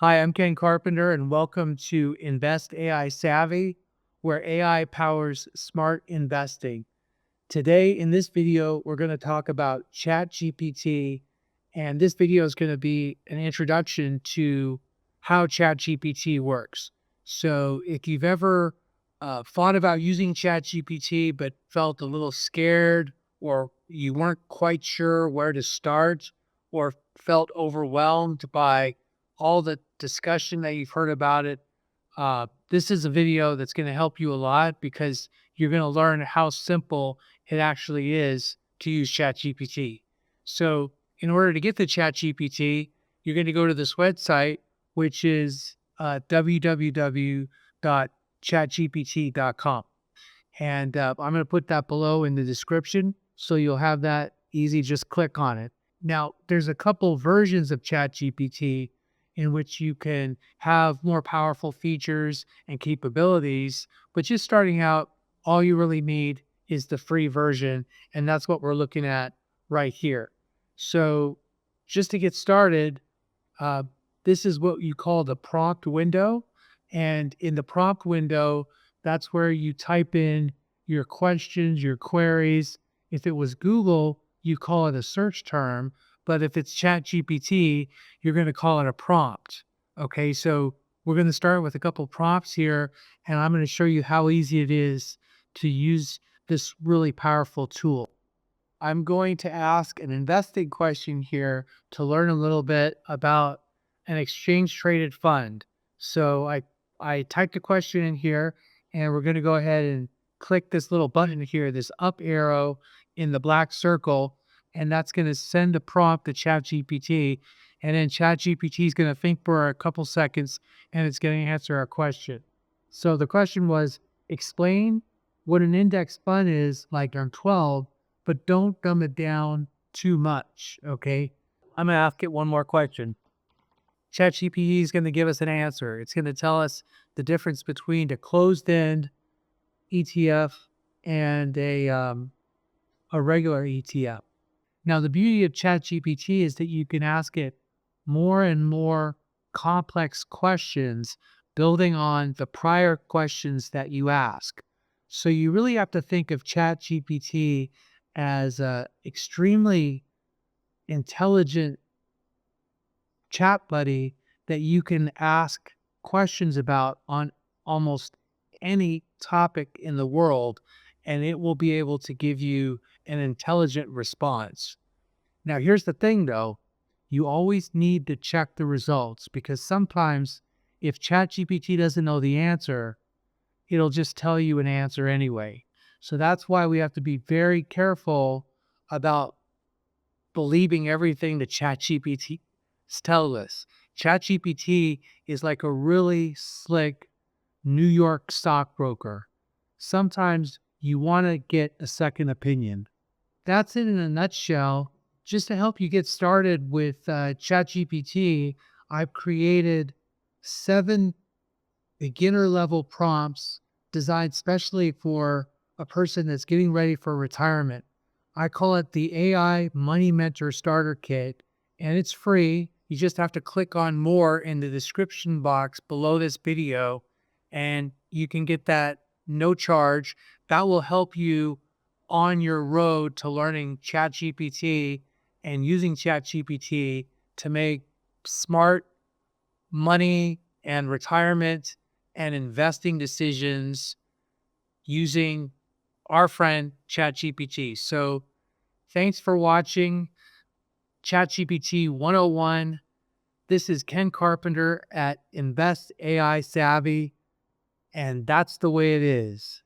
Hi, I'm Ken Carpenter, and welcome to Invest AI Savvy, where AI powers smart investing. Today, in this video, we're going to talk about ChatGPT, and this video is going to be an introduction to how ChatGPT works. So, if you've ever thought about using ChatGPT but felt a little scared, or you weren't quite sure where to start, or felt overwhelmed by all the discussion that you've heard about it, this is a video that's going to help you a lot because you're going to learn how simple it actually is to use ChatGPT. So, in order to get the ChatGPT, you're going to go to this website, which is www.chatgpt.com. And I'm going to put that below in the description so you'll have that easy. Just click on it. Now, there's a couple versions of ChatGPT in which you can have more powerful features and capabilities, but just starting out, all you really need is the free version. And that's what we're looking at right here. So, just to get started, uh, this is what you call the prompt window. And in the prompt window, that's where you type in your questions, your queries. If it was Google, you call it a search term. But if it's ChatGPT, you're going to call it a prompt. Okay, so we're going to start with a couple prompts here, and I'm going to show you how easy it is to use this really powerful tool. I'm going to ask an investing question here to learn a little bit about an exchange traded fund. So I typed a question in here, and we're going to go ahead and click this little button here, this up arrow in the black circle, and that's going to send a prompt to ChatGPT. And then ChatGPT is going to think for a couple seconds and it's going to answer our question. So the question was, explain what an index fund is like on 12, but don't dumb it down too much. Okay. I'm going to ask it one more question. ChatGPT is going to give us an answer. It's going to tell us the difference between a closed end ETF and a regular ETF. Now, the beauty of ChatGPT is that you can ask it more and more complex questions building on the prior questions that you ask. So you really have to think of ChatGPT as a extremely intelligent chat buddy that you can ask questions about on almost any topic in the world, and it will be able to give you an intelligent response. Now, here's the thing though, you always need to check the results because sometimes if ChatGPT doesn't know the answer, it'll just tell you an answer anyway. So that's why we have to be very careful about believing everything that ChatGPT tells us. ChatGPT is like a really slick New York stockbroker. Sometimes you want to get a second opinion. That's it in a nutshell. Just to help you get started with ChatGPT, I've created 7 beginner level prompts designed specially for a person that's getting ready for retirement. I call it the AI Money Mentor Starter Kit, and it's free. You just have to click on more in the description box below this video, and you can get that no charge. That will help you on your road to learning ChatGPT and using ChatGPT to make smart money and retirement and investing decisions using our friend ChatGPT. So thanks for watching ChatGPT 101. This is Ken Carpenter at Invest AI Savvy, and that's the way it is.